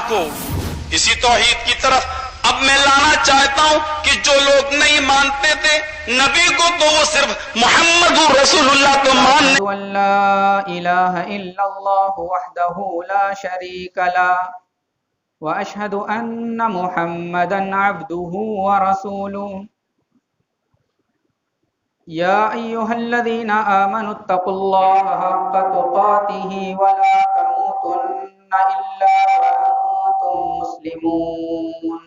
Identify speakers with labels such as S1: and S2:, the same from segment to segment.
S1: کو اسی توحید کی طرف اب میں لانا چاہتا ہوں کہ جو لوگ نہیں مانتے تھے نبی کو تو وہ صرف محمد رسول اللہ کو ماننے
S2: أشهد أن لا إله إلا الله وحده لا شريك له وأشهد أن محمدا عبده ورسوله يا أيها الذين آمنوا اتقوا الله حق تقاته ولا تموتن إلا وأنتم مسلمون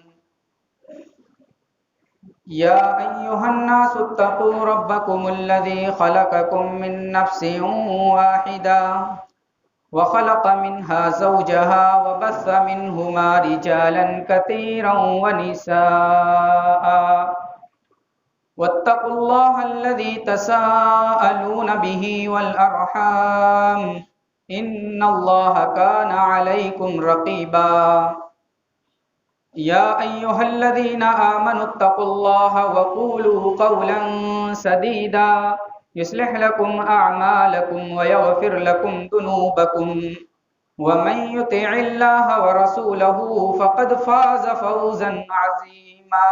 S2: يا أيها الناس اتقوا ربكم الذي خلقكم من نفس واحدة وخلق منها زوجها وبث منهما رجالا كثيرا ونساء واتقوا الله الذي تساءلون به والأرحام إن الله كان عليكم رقيبا يا أيها الذين آمنوا اتقوا الله وقولوا قولا سديدا يصلح لكم أعمالكم ويغفر لكم ذنوبكم ومن يطع الله ورسوله فقد فاز فوزا عظيما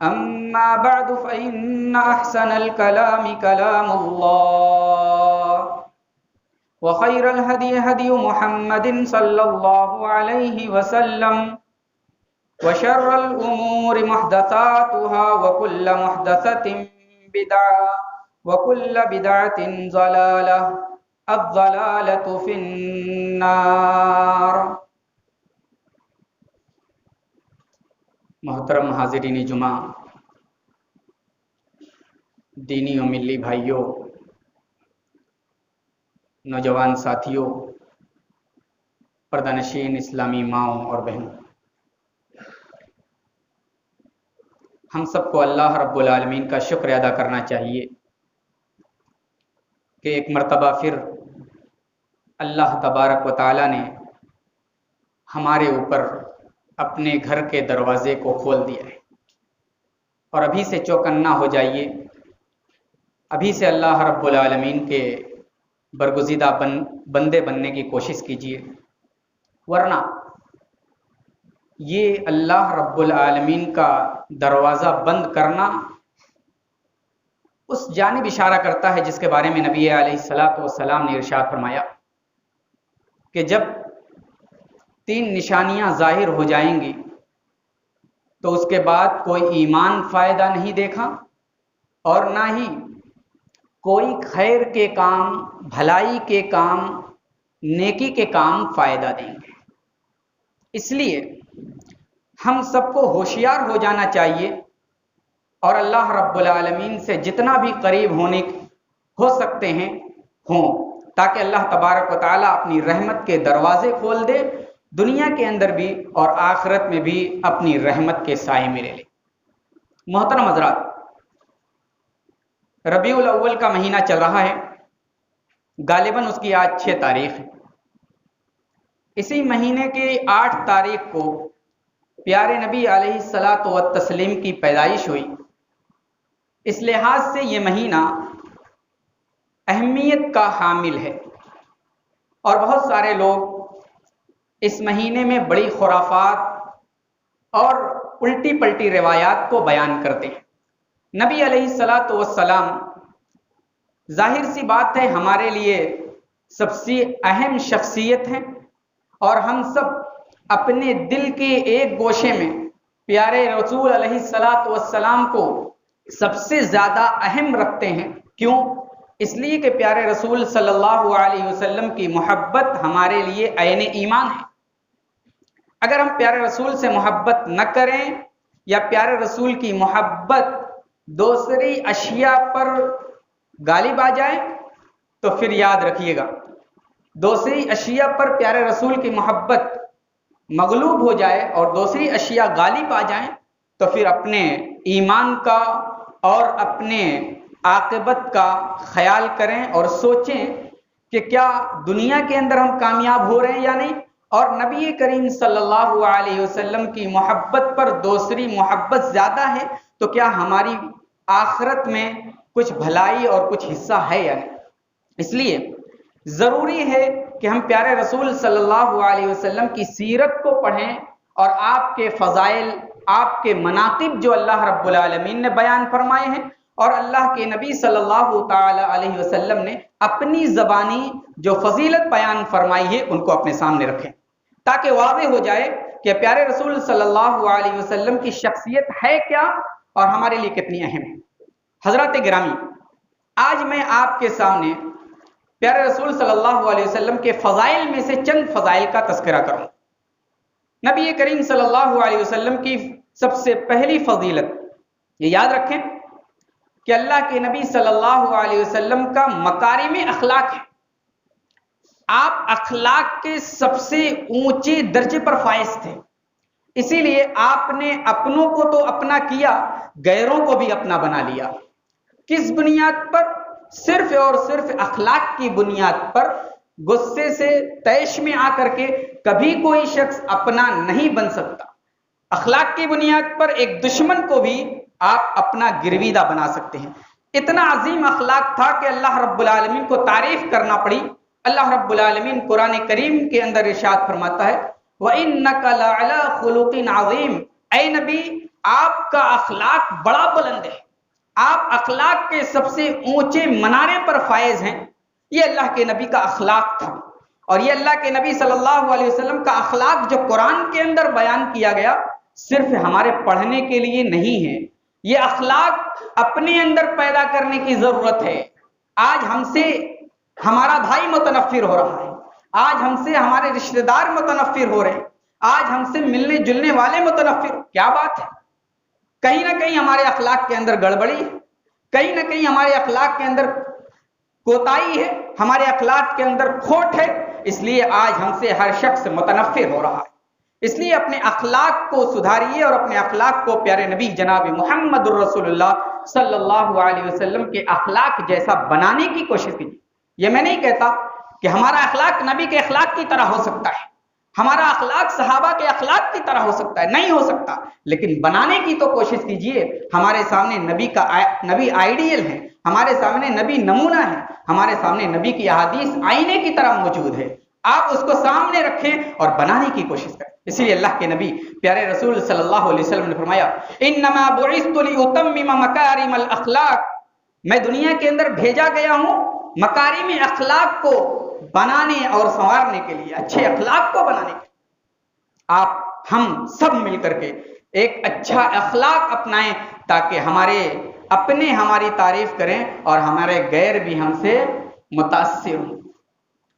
S2: أما بعد فإن أحسن الكلام كلام الله وخير الهدي هدي محمد صلى الله عليه وسلم وشر الأمور محدثاتها وكل محدثة بدعة وكل بدعة ضلالة الضلالة في النار. محترم حاضرین جمعہ، دینی و ملی بھائیوں، نوجوان ساتھیوں، پردہ نشین اسلامی ماؤں اور بہنوں، ہم سب کو اللہ رب العالمین کا شکر ادا کرنا چاہیے کہ ایک مرتبہ پھر اللہ تبارک و تعالی نے ہمارے اوپر اپنے گھر کے دروازے کو کھول دیا ہے، اور ابھی سے چوکنا ہو جائیے، ابھی سے اللہ رب العالمین کے برگزیدہ بندے بننے کی کوشش کیجیے، ورنہ یہ اللہ رب العالمین کا دروازہ بند کرنا اس جانب اشارہ کرتا ہے جس کے بارے میں نبی علیہ السلام نے ارشاد فرمایا کہ جب 3 نشانیاں ظاہر ہو جائیں گی تو اس کے بعد کوئی ایمان فائدہ نہیں دیکھا اور نہ ہی کوئی خیر کے کام، بھلائی کے کام، نیکی کے کام فائدہ دیں گے۔ اس لیے ہم سب کو ہوشیار ہو جانا چاہیے اور اللہ رب العالمین سے جتنا بھی قریب ہونے ہو سکتے ہیں ہوں، تاکہ اللہ تبارک و تعالیٰ اپنی رحمت کے دروازے کھول دے، دنیا کے اندر بھی اور آخرت میں بھی اپنی رحمت کے سائے میں لے لے۔ محترم حضرات، ربیع الاول کا مہینہ چل رہا ہے، غالباً اس کی آج 6 تاریخ ہے۔ اسی مہینے کی 8 تاریخ کو پیارے نبی علیہ الصلاۃ والتسلیم کی پیدائش ہوئی۔ اس لحاظ سے یہ مہینہ اہمیت کا حامل ہے، اور بہت سارے لوگ اس مہینے میں بڑی خرافات اور الٹی پلٹی روایات کو بیان کرتے ہیں۔ نبی علیہ الصلاۃ والسلام ظاہر سی بات ہے ہمارے لیے سب سے اہم شخصیت ہیں، اور ہم سب اپنے دل کے ایک گوشے میں پیارے رسول علیہ الصلاۃ والسلام کو سب سے زیادہ اہم رکھتے ہیں۔ کیوں؟ اس لیے کہ پیارے رسول صلی اللہ علیہ وسلم کی محبت ہمارے لیے عین ایمان ہے۔ اگر ہم پیارے رسول سے محبت نہ کریں یا پیارے رسول کی محبت دوسری اشیاء پر غالب آ جائے تو پھر یاد رکھیے گا، دوسری اشیاء پر پیارے رسول کی محبت مغلوب ہو جائے اور دوسری اشیاء غالب آ جائیں تو پھر اپنے ایمان کا اور اپنے عاقبت کا خیال کریں اور سوچیں کہ کیا دنیا کے اندر ہم کامیاب ہو رہے ہیں یا نہیں، اور نبی کریم صلی اللہ علیہ وسلم کی محبت پر دوسری محبت زیادہ ہے تو کیا ہماری آخرت میں کچھ بھلائی اور کچھ حصہ ہے یا نہیں۔ اس لیے ضروری ہے کہ کہ ہم پیارے رسول صلی اللہ علیہ وسلم کی سیرت کو پڑھیں اور آپ کے فضائل، آپ کے مناقب جو اللہ رب العالمین نے بیان فرمائے ہیں اور اللہ کے نبی صلی اللہ تعالی علیہ وسلم نے اپنی زبانی جو فضیلت بیان فرمائی ہے ان کو اپنے سامنے رکھیں، تاکہ واضح ہو جائے کہ پیارے رسول صلی اللہ علیہ وسلم کی شخصیت ہے کیا اور ہمارے لیے کتنی اہم ہے۔ حضرات گرامی، آج میں آپ کے سامنے پیارے رسول صلی اللہ علیہ وسلم کے فضائل میں سے چند فضائل کا تذکرہ کروں۔ نبی کریم صلی اللہ علیہ وسلم کی سب سے پہلی فضیلت یہ یاد رکھیں کہ اللہ کے نبی صلی اللہ علیہ وسلم کا مکارم اخلاق ہے۔ آپ اخلاق کے سب سے اونچے درجے پر فائز تھے، اسی لیے آپ نے اپنوں کو تو اپنا کیا، غیروں کو بھی اپنا بنا لیا۔ کس بنیاد پر؟ صرف اور صرف اخلاق کی بنیاد پر۔ غصے سے طیش میں آ کر کے کبھی کوئی شخص اپنا نہیں بن سکتا۔ اخلاق کی بنیاد پر ایک دشمن کو بھی آپ اپنا گرویدہ بنا سکتے ہیں۔ اتنا عظیم اخلاق تھا کہ اللہ رب العالمین کو تعریف کرنا پڑی۔ اللہ رب العالمین قرآن کریم کے اندر ارشاد فرماتا ہے وَإِنَّكَ لَعَلَىٰ خُلُقٍ عَظِيمٍ، اے نبی آپ کا اخلاق بڑا بلند ہے، آپ اخلاق کے سب سے اونچے منارے پر فائز ہیں۔ یہ اللہ کے نبی کا اخلاق تھا، اور یہ اللہ کے نبی صلی اللہ علیہ وسلم کا اخلاق جو قرآن کے اندر بیان کیا گیا صرف ہمارے پڑھنے کے لیے نہیں ہے، یہ اخلاق اپنے اندر پیدا کرنے کی ضرورت ہے۔ آج ہم سے ہمارا بھائی متنفر ہو رہا ہے، آج ہم سے ہمارے رشتہ دار متنفر ہو رہے ہیں، آج ہم سے ملنے جلنے والے متنفر، کیا بات ہے؟ کہیں نہ کہیں ہمارے اخلاق کے اندر گڑبڑی ہے، کہیں نہ کہیں ہمارے اخلاق کے اندر کوتاہی ہے، ہمارے اخلاق کے اندر کھوٹ ہے، اس لیے آج ہم سے ہر شخص متنفر ہو رہا ہے۔ اس لیے اپنے اخلاق کو سدھاریے اور اپنے اخلاق کو پیارے نبی جناب محمد الرسول اللہ صلی اللہ علیہ وسلم کے اخلاق جیسا بنانے کی کوشش کیجیے۔ یہ میں نہیں کہتا کہ ہمارا اخلاق نبی کے اخلاق کی طرح ہو سکتا ہے، ہمارا اخلاق صحابہ کے اخلاق کی طرح ہو سکتا ہے، نہیں ہو سکتا، لیکن بنانے کی تو کوشش کیجیے۔ ہمارے سامنے نبی آئیڈیل ہے، ہمارے سامنے نبی نمونہ ہے، ہمارے سامنے نبی کی احادیث آئینے کی طرح موجود ہے، آپ اس کو سامنے رکھیں اور بنانے کی کوشش کریں۔ اسی لیے اللہ کے نبی پیارے رسول صلی اللہ علیہ وسلم نے فرمایا انما بعثت لاتمم مکارم الاخلاق، میں دنیا کے اندر بھیجا گیا ہوں مکارم اخلاق کو بنانے اور سنوارنے کے لیے، اچھے اخلاق کو بنانے کے لیے۔ آپ ہم سب مل کر کے ایک اچھا اخلاق اپنائیں تاکہ اپنے ہماری تعریف کریں اور ہمارے غیر بھی ہم سے متاثر ہوں۔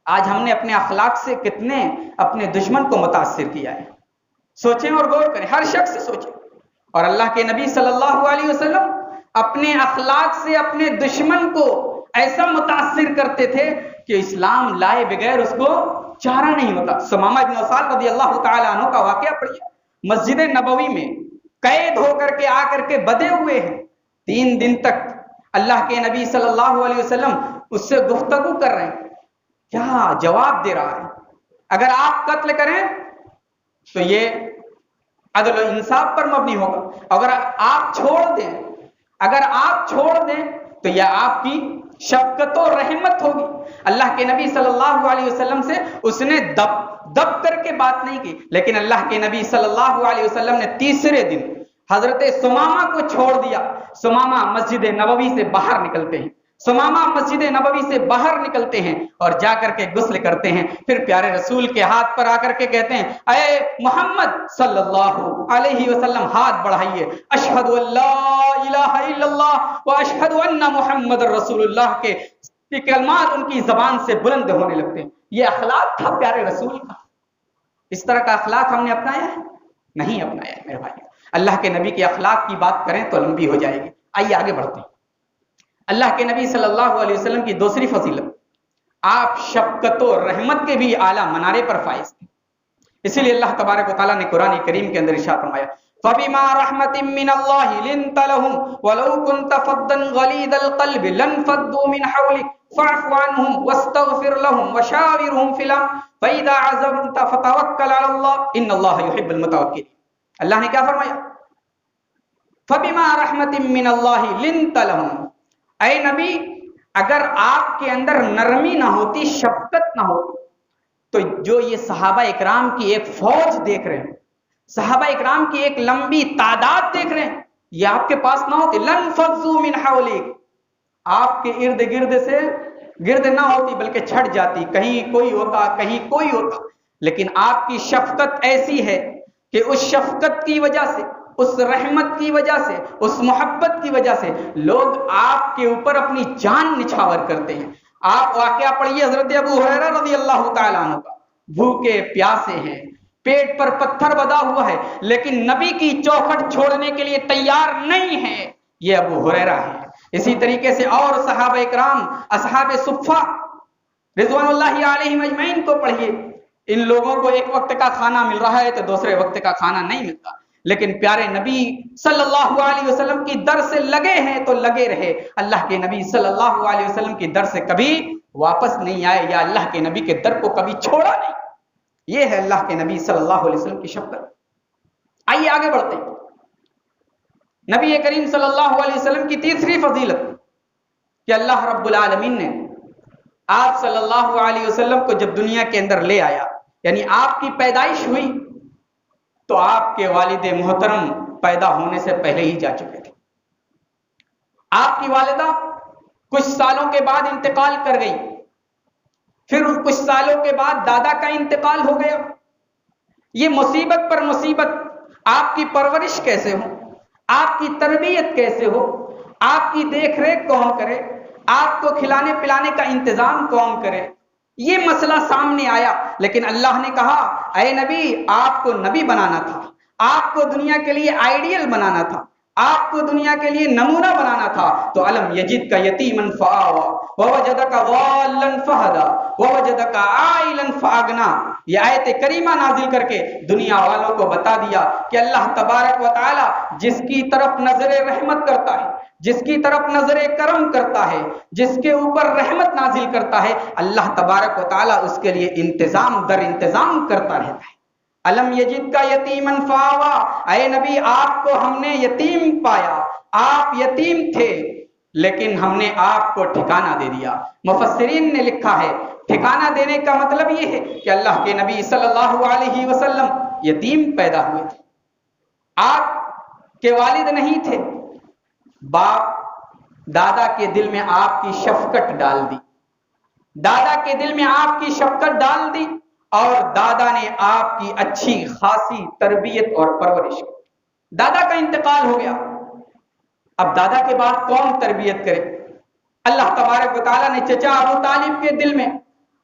S2: آج ہم نے اپنے اخلاق سے کتنے اپنے دشمن کو متاثر کیا ہے، سوچیں اور غور کریں، ہر شخص سے سوچیں۔ اور اللہ کے نبی صلی اللہ علیہ وسلم اپنے اخلاق سے اپنے دشمن کو ایسا متاثر کرتے تھے کہ اسلام لائے بغیر اس کو چارہ نہیں ہوتا۔ ثمامہ بن اسال رضی اللہ تعالی عنہ کا واقعہ پڑھیے، مسجد نبوی میں قید ہو کر کے آ کر کے بدے ہوئے ہیں، 3 دن تک اللہ کے نبی صلی اللہ علیہ وسلم اس سے گفتگو کر رہے ہیں، کیا جواب دے رہا ہے؟ اگر آپ قتل کریں تو یہ عدل و انصاف پر مبنی ہوگا، اگر آپ چھوڑ دیں تو یہ آپ کی شفقت و رحمت ہوگی۔ اللہ کے نبی صلی اللہ علیہ وسلم سے اس نے دب کر کے بات نہیں کی، لیکن اللہ کے نبی صلی اللہ علیہ وسلم نے تیسرے دن حضرت ثمامہ کو چھوڑ دیا۔ ثمامہ مسجد نبوی سے باہر نکلتے ہیں، ثمامہ مسجد نبوی سے باہر نکلتے ہیں اور جا کر کے غسل کرتے ہیں، پھر پیارے رسول کے ہاتھ پر آ کر کے کہتے ہیں اے محمد صلی اللہ علیہ وسلم ہاتھ بڑھائیے، اشہد ان لا الہ الا اللہ و اشہد ان محمد رسول اللہ کے کلمات ان کی زبان سے بلند ہونے لگتے ہیں۔ یہ اخلاق تھا پیارے رسول کا۔ اس طرح کا اخلاق ہم نے اپنایا ہے؟ نہیں اپنایا ہے میرے بھائی۔ اللہ کے نبی کے اخلاق کی بات کریں تو لمبی ہو جائے گی، آئیے آگے بڑھتے ہیں۔ اللہ کے نبی صلی اللہ علیہ وسلم کی دوسری فضیلت، آپ شفقت و رحمت کے بھی اعلیٰ منارے پر فائز تھے۔ اسی لیے اللہ تبارک و تعالیٰ نے قرآن کریم کے اندر ارشاد فرمایا فَبِمَا رَحْمَةٍ مِّنَ اللَّهِ لِنْتَ لَهُمْ وَلَوْ كُنْتَ فَظًّا غَلِيظَ الْقَلْبِ لَانفَضُّوا مِنْ حَوْلِكَ فَاعْفُ عَنْهُمْ وَاسْتَغْفِرْ لَهُمْ وَشَاوِرْهُمْ فِي الْأَمْرِ فَإِذَا عَزَمْتَ فَتَوَكَّلْ عَلَى اللَّهِ إِنَّ اللَّهَ يُحِبُّ الْمُتَوَكِّلِينَ۔ اللہ نے کیا فرمایا؟ فَبِمَا رَحْمَةٍ مِّنَ اللَّهِ لِنْتَ لَهُمْ، اے نبی اگر آپ کے اندر نرمی نہ ہوتی، شفقت نہ ہوتی، تو جو یہ صحابہ اکرام کی ایک فوج دیکھ رہے ہیں، صحابہ اکرام کی ایک لمبی تعداد دیکھ رہے ہیں، یہ آپ کے پاس نہ ہوتی، لن فضوا من حولک، آپ کے ارد گرد سے گرد نہ ہوتی بلکہ چھٹ جاتی، کہیں کوئی ہوتا کہیں کوئی ہوتا، لیکن آپ کی شفقت ایسی ہے کہ اس شفقت کی وجہ سے، اس رحمت کی وجہ سے، اس محبت کی وجہ سے لوگ آپ کے اوپر اپنی جان نچھاور کرتے ہیں۔ آپ واقعہ پڑھیے حضرت ابو ہریرہ رضی اللہ تعالیٰ عنہ کا، بھوکے پیاسے ہیں، پیٹ پر پتھر بدا ہوا ہے، لیکن نبی کی چوکھٹ چھوڑنے کے لیے تیار نہیں ہے، یہ ابو ہریرہ ہے۔ اسی طریقے سے اور صحابہ اکرام، اصحاب صفہ رضوان اللہ علیہم اجمعین کو پڑھیے، ان لوگوں کو ایک وقت کا کھانا مل رہا ہے تو دوسرے وقت کا کھانا نہیں ملتا، لیکن پیارے نبی صلی اللہ علیہ وسلم کی در سے لگے ہیں تو لگے رہے، اللہ کے نبی صلی اللہ علیہ وسلم کی در سے کبھی واپس نہیں آئے یا اللہ کے نبی کے در کو کبھی چھوڑا نہیں۔ یہ ہے اللہ کے نبی صلی اللہ علیہ وسلم کی شفقت۔ آئیے آگے بڑھتے ہیں۔ نبی کریم صلی اللہ علیہ وسلم کی تیسری فضیلت کہ اللہ رب العالمین نے آپ صلی اللہ علیہ وسلم کو جب دنیا کے اندر لے آیا، یعنی آپ کی پیدائش ہوئی تو آپ کے والد محترم پیدا ہونے سے پہلے ہی جا چکے تھے۔ آپ کی والدہ کچھ سالوں کے بعد انتقال کر گئی، پھر کچھ سالوں کے بعد دادا کا انتقال ہو گیا۔ یہ مصیبت پر مصیبت، آپ کی پرورش کیسے ہو، آپ کی تربیت کیسے ہو، آپ کی دیکھ ریکھ کون کرے، آپ کو کھلانے پلانے کا انتظام کون کرے، یہ مسئلہ سامنے آیا۔ لیکن اللہ نے کہا اے نبی، آپ کو نبی بنانا تھا، آپ کو دنیا کے لیے آئیڈیل بنانا تھا، آپ کو دنیا کے لیے نمونہ بنانا تھا، تو الم یجدک یتیما فآوی ووجدک ضالا فہدی ووجدک عائلا فاغنی، یہ آیت کریمہ نازل کر کے دنیا والوں کو بتا دیا کہ اللہ تبارک و تعالی جس کی طرف نظر رحمت کرتا ہے، جس کی طرف نظر کرم کرتا ہے، جس کے اوپر رحمت نازل کرتا ہے، اللہ تبارک و تعالی اس کے لیے انتظام در انتظام کرتا رہتا ہے۔ الم یجد کا یتیما فآوی، اے نبی آپ کو ہم نے یتیم پایا، آپ یتیم تھے لیکن ہم نے آپ کو ٹھکانہ دے دیا۔ مفسرین نے لکھا ہے ٹھکانہ دینے کا مطلب یہ ہے کہ اللہ کے نبی صلی اللہ علیہ وسلم یتیم پیدا ہوئے تھے، آپ کے والد نہیں تھے، باپ دادا کے دل میں آپ کی شفقت ڈال دی، دادا کے دل میں آپ کی شفقت ڈال دی، اور دادا نے آپ کی اچھی خاصی تربیت اور پرورش کی۔ دادا کا انتقال ہو گیا، اب دادا کے بعد کون تربیت کرے؟ اللہ تبارک و تعالیٰ نے چچا ابو طالب کے دل میں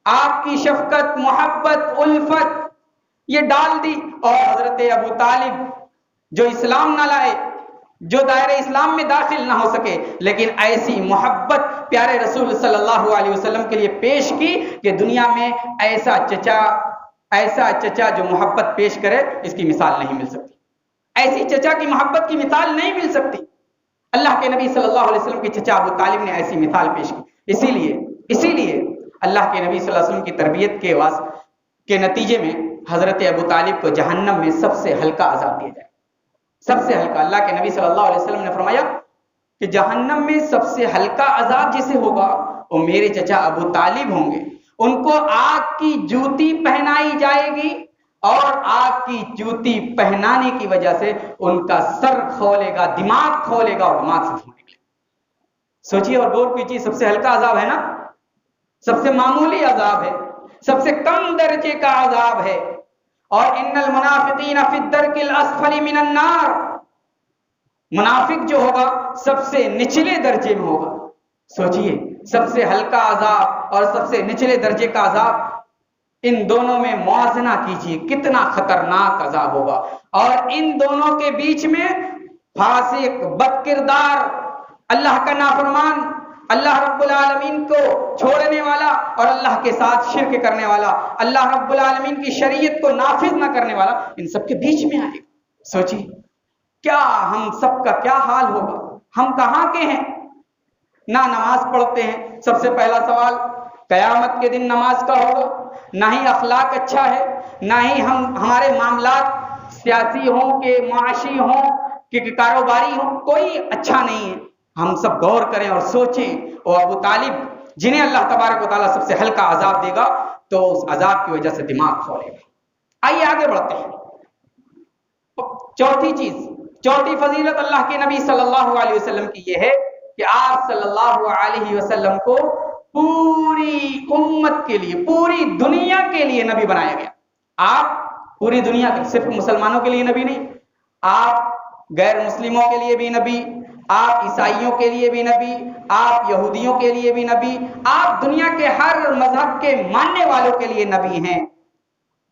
S2: آپ کی شفقت، محبت، الفت یہ ڈال دی، اور حضرت ابو طالب جو اسلام نہ لائے، جو دائرہ اسلام میں داخل نہ ہو سکے، لیکن ایسی محبت پیارے رسول صلی اللہ علیہ وسلم کے لیے پیش کی کہ دنیا میں ایسا چچا جو محبت پیش کرے اس کی مثال نہیں مل سکتی، ایسی چچا کی محبت کی مثال نہیں مل سکتی۔ اللہ کے نبی صلی اللہ علیہ وسلم کے چچا ابو طالب نے ایسی مثال پیش کی، اسی لیے اللہ کے نبی صلی اللہ علیہ وسلم کی تربیت کے نتیجے میں حضرت ابو طالب کو جہنم میں سب سے ہلکا عذاب دیا جائے، سب سے ہلکا۔ اللہ کے نبی صلی اللہ علیہ وسلم نے فرمایا کہ جہنم میں سب سے ہلکا عذاب جسے ہوگا وہ میرے چچا ابو طالب ہوں گے، ان کو آگ کی جوتی پہنائی جائے گی، اور آگ کی جوتی پہنانے کی وجہ سے ان کا سر کھولے گا، دماغ کھولے گا، اور دماغ سے دھواں نکلے گا۔ سوچیے اور غور کیجیے، سب سے ہلکا عذاب ہے نا، سب سے معمولی عذاب ہے، سب سے کم درجے کا عذاب ہے۔ اور ان المنافقین فی الدرک الاسفل من النار، منافق جو ہوگا سب سے نچلے درجے میں ہوگا۔ سوچئے سب سے ہلکا عذاب اور سب سے نچلے درجے کا عذاب، ان دونوں میں موازنہ کیجئے کتنا خطرناک عذاب ہوگا، اور ان دونوں کے بیچ میں فاسق، بد کردار، اللہ کا نافرمان، اللہ رب العالمین کو چھوڑنے والا اور اللہ کے ساتھ شرک کرنے والا، اللہ رب العالمین کی شریعت کو نافذ نہ کرنے والا، ان سب کے بیچ میں آئے گا۔ سوچیے کیا ہم سب کا کیا حال ہوگا، ہم کہاں کے ہیں، نہ نماز پڑھتے ہیں۔ سب سے پہلا سوال قیامت کے دن نماز کا ہوگا، نہ ہی اخلاق اچھا ہے، نہ ہی ہمارے معاملات سیاسی ہوں کہ معاشی ہوں کہ کاروباری ہوں، کوئی اچھا نہیں ہے۔ ہم سب غور کریں اور سوچیں، اور ابو طالب جنہیں اللہ تبارک و تعالیٰ سب سے ہلکا عذاب دے گا، تو اس عذاب کی وجہ سے دماغ کھولے گا۔ آئیے آگے بڑھتے ہیں۔ چوتھی چیز، چوتھی فضیلت اللہ کے نبی صلی اللہ علیہ وسلم کی یہ ہے کہ آپ صلی اللہ علیہ وسلم کو پوری امت کے لیے، پوری دنیا کے لیے نبی بنایا گیا۔ آپ پوری دنیا کے، صرف مسلمانوں کے لیے نبی نہیں، آپ غیر مسلموں کے لیے بھی نبی، آپ عیسائیوں کے لیے بھی نبی، آپ یہودیوں کے لیے بھی نبی، آپ دنیا کے ہر مذہب کے ماننے والوں کے لیے نبی ہیں۔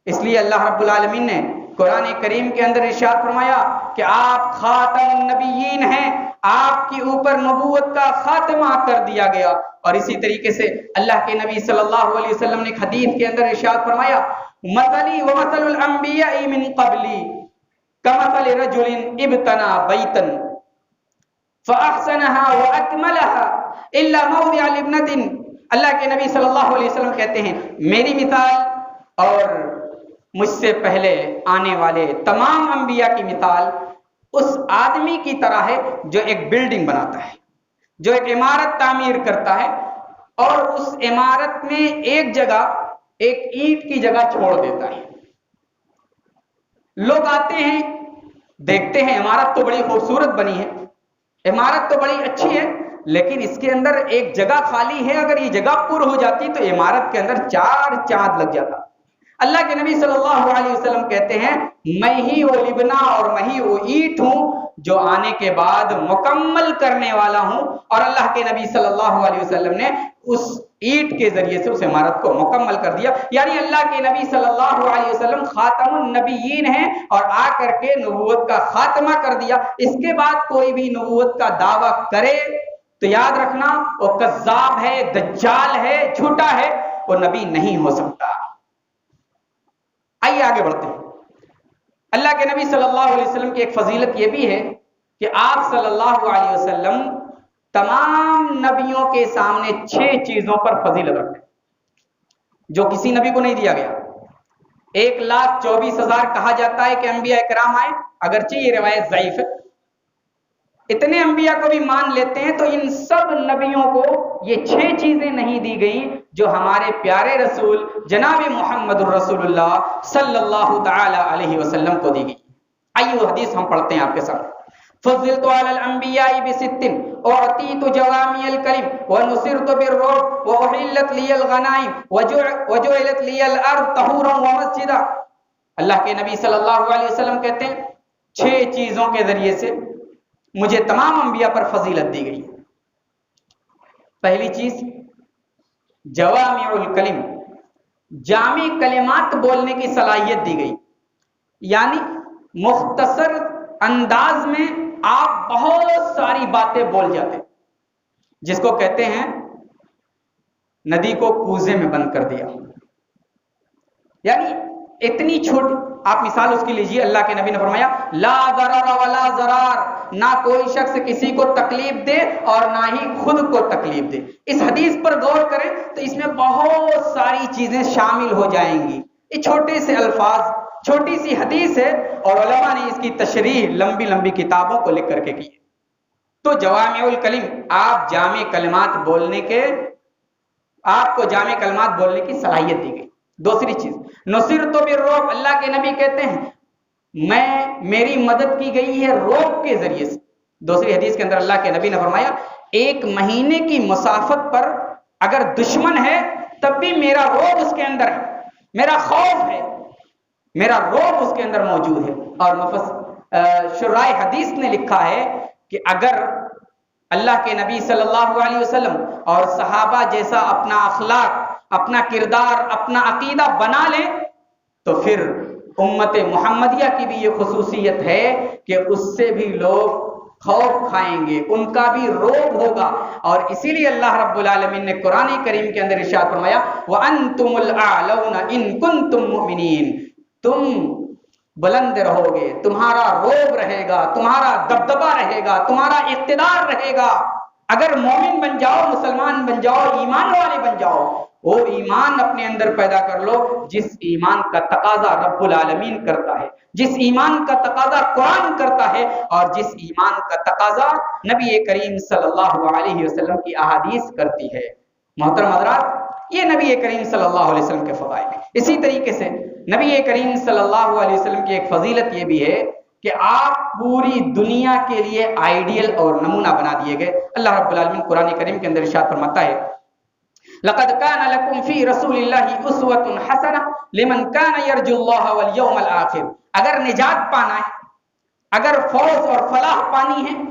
S2: اس لیے اللہ رب العالمین نے قرآن کریم کے اندر ارشاد فرمایا کہ آپ خاتم النبیین ہیں، آپ کے اوپر نبوت کا خاتمہ کر دیا گیا۔ اور اسی طریقے سے اللہ کے نبی صلی اللہ علیہ وسلم نے ایک حدیث کے اندر ارشاد فرمایا مثلی ومثل الانبیاء من قبلی کمثل رجل ابتنى بیتا فاحسنها واکملها الا موضع لبنة۔ اللہ کے نبی صلی اللہ علیہ وسلم کہتے ہیں میری مثال اور مجھ سے پہلے آنے والے تمام انبیاء کی مثال اس آدمی کی طرح ہے جو ایک بلڈنگ بناتا ہے، جو ایک عمارت تعمیر کرتا ہے اور اس عمارت میں ایک جگہ، ایک اینٹ کی جگہ چھوڑ دیتا ہے۔ لوگ آتے ہیں، دیکھتے ہیں عمارت تو بڑی خوبصورت بنی ہے، عمارت تو بڑی اچھی ہے، لیکن اس کے اندر ایک جگہ خالی ہے، اگر یہ جگہ پر ہو جاتی تو عمارت کے اندر 4 چاند لگ جاتا۔ اللہ کے نبی صلی اللہ علیہ وسلم کہتے ہیں میں ہی وہ لبنا اور میں ہی وہ اینٹ ہوں جو آنے کے بعد مکمل کرنے والا ہوں۔ اور اللہ کے نبی صلی اللہ علیہ وسلم نے اس اینٹ کے ذریعے سے اس عمارت کو مکمل کر دیا۔ یعنی اللہ کے نبی صلی اللہ علیہ وسلم خاتم النبیین ہیں اور آ کر کے نبوت کا خاتمہ کر دیا۔ اس کے بعد کوئی بھی نبوت کا دعویٰ کرے تو یاد رکھنا وہ کذاب ہے، دجال ہے، جھوٹا ہے، وہ نبی نہیں ہو سکتا۔ آئیے آگے بڑھتے ہیں۔ اللہ کے نبی صلی اللہ علیہ وسلم کی ایک فضیلت یہ بھی ہے کہ آپ صلی اللہ علیہ وسلم تمام نبیوں کے سامنے 6 چیزوں پر فضیلت رکھتے ہیں جو کسی نبی کو نہیں دیا گیا۔ 1,24,000 کہا جاتا ہے کہ انبیاء کرام آئے، اگرچہ یہ روایت ضعیف ہے، اتنے انبیاء کو بھی مان لیتے ہیں تو ان سب نبیوں کو یہ 6 چیزیں نہیں دی گئیں جو ہمارے پیارے رسول جناب محمد الرسول اللہ صلی اللہ تعالی علیہ وسلم کو دی گئی۔ آئیے وہ حدیث ہم پڑھتے ہیں آپ کے سامنے۔ فضلت علی الانبیاء بست اعطیت جوامع الکلم ونصرت بالرعب واحلت لی الغنائم وجعلت لی الارض طہورا ومسجدا۔ اللہ کے نبی صلی اللہ علیہ وسلم کہتے ہیں 6 چیزوں کے ذریعے سے مجھے تمام انبیاء پر فضیلت دی گئی۔ پہلی چیز جوامع الکلم، جامع کلمات بولنے کی صلاحیت دی گئی، یعنی مختصر انداز میں آپ بہت ساری باتیں بول جاتے، جس کو کہتے ہیں ندی کو کوزے میں بند کر دیا۔ یعنی اتنی چھوٹی، آپ مثال اس کی لیجیے، اللہ کے نبی نے فرمایا لا ضرر ولا ضرار، نہ کوئی شخص کسی کو تکلیف دے اور نہ ہی خود کو تکلیف دے۔ اس حدیث پر غور کریں تو اس میں بہت ساری چیزیں شامل ہو جائیں گی۔ یہ چھوٹے سے الفاظ، چھوٹی سی حدیث ہے اور علماء نے اس کی تشریح لمبی لمبی کتابوں کو لکھ کر کے کی۔ تو جوامع الکلم، آپ جامع کلمات بولنے کے، آپ کو جامع کلمات بولنے کی صلاحیت دی گئی۔ دوسری چیز نصرت بالرعب، اللہ کے نبی کہتے ہیں میری مدد کی گئی ہے رعب کے ذریعے سے۔ دوسری حدیث کے اندر اللہ کے نبی نے فرمایا 1 مہینے کی مسافت پر اگر دشمن ہے تب بھی میرا رعب اس کے اندر ہے، میرا خوف ہے، میرا رعب اس کے اندر موجود ہے۔ اور شراح حدیث نے لکھا ہے کہ اگر اللہ کے نبی صلی اللہ علیہ وسلم اور صحابہ جیسا اپنا اخلاق، اپنا کردار، اپنا عقیدہ بنا لیں تو پھر امت محمدیہ کی بھی یہ خصوصیت ہے کہ اس سے بھی لوگ خوف کھائیں گے، ان کا بھی رعب ہوگا۔ اور اسی لیے اللہ رب العالمین نے قرآن کریم کے اندر ارشاد فرمایا وَأَنْتُمُ الْأَعْلَوْنَ إِن كُنتُم مُؤْمِنِينَ، تم بلند رہو گے، تمہارا رعب رہے گا، تمہارا دبدبہ رہے گا، تمہارا اقتدار رہے گا۔ اگر مومن بن جاؤ، مسلمان بن جاؤ، ایمان والے بن جاؤ، وہ ایمان اپنے اندر پیدا کر لو جس ایمان کا تقاضا رب العالمین کرتا ہے، جس ایمان کا تقاضا قرآن کرتا ہے، اور جس ایمان کا تقاضا نبی کریم صلی اللہ علیہ وسلم کی احادیث کرتی ہے۔ محترم حضرات، یہ نبی کریم صلی اللہ علیہ وسلم کے فضائل ہیں۔ اسی طریقے سے نبی کریم صلی اللہ علیہ وسلم کی ایک فضیلت یہ بھی ہے کہ آپ پوری دنیا کے لیے آئیڈیل اور نمونہ بنا دیے گئے۔ اللہ رب العالمین قرآن کریم کے اندر ارشاد فرماتا ہے لقد كان لكم في رسول الله اسوة حسنة لمن كان يرجو الله واليوم الآخر۔ اگر نجات پانا ہے، اگر فوز اور فلاح پانی ہے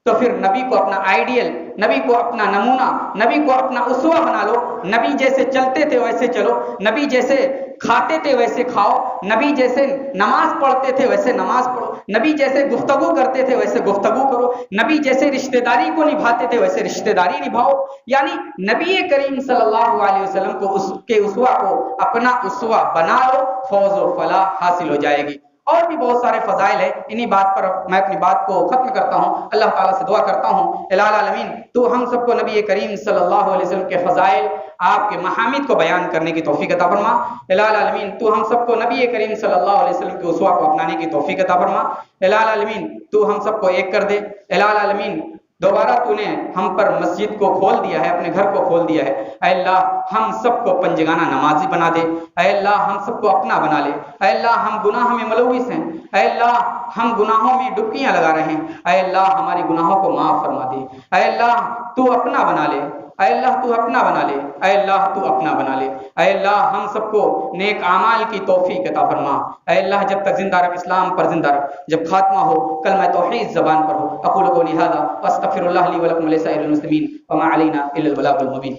S2: تو پھر نبی کو اپنا آئیڈیل، نبی کو اپنا نمونہ، نبی کو اپنا اسوہ بنا لو۔ نبی جیسے چلتے تھے ویسے چلو، نبی جیسے کھاتے تھے ویسے کھاؤ، نبی جیسے نماز پڑھتے تھے ویسے نماز پڑھو، نبی جیسے گفتگو کرتے تھے ویسے گفتگو کرو، نبی جیسے رشتہ داری کو نبھاتے تھے ویسے رشتہ داری نبھاؤ۔ یعنی نبی کریم صلی اللہ علیہ وسلم کو اس کے اسوہ کو اپنا اسوہ بنا لو، فوز و فلاح حاصل ہو جائے گی۔ اور بھی بہت سارے فضائل ہیں، انہی بات پر میں اپنی بات کو ختم کرتا ہوں۔ اللہ تعالیٰ سے دعا کرتا ہوں الہ العالمین تو ہم سب کو نبی کریم صلی اللہ علیہ وسلم کے فضائل، آپ کے محامد کو بیان کرنے کی توفیق عطا فرما۔ الہ العالمین تو ہم سب کو نبی کریم صلی اللہ علیہ وسلم کے اسوہ کو اپنانے کی توفیق عطا فرما۔ الہ العالمین تو ہم سب کو ایک کر دے۔ الہ العالمین دوبارہ تو نے ہم پر مسجد کو کھول دیا ہے، اپنے گھر کو کھول دیا ہے۔ اے اللہ ہم سب کو پنجگانہ نمازی بنا دے۔ اے اللہ ہم سب کو اپنا بنا لے۔ اے اللہ ہم گناہ میں ملوث ہیں، اے اللہ ہم گناہوں میں ڈبکیاں لگا رہے ہیں، اے اللہ ہمارے گناہوں کو معاف فرما دے۔ اے اللہ تو اپنا بنا لے، اے اللہ تو اپنا بنا لے، اے اللہ تو اپنا بنا لے۔ اے اللہ ہم سب کو نیک اعمال کی توفیق عطا فرما۔ اے اللہ جب تک زندہ رکھ، اسلام پر زندہ رکھ، جب خاتمہ ہو کلمہ توحید زبان پر ہو۔ اقول قولی ھذا واستغفر اللہ لی ولکم ولسائر المسلمین وما علینا الا البلاغ المبین۔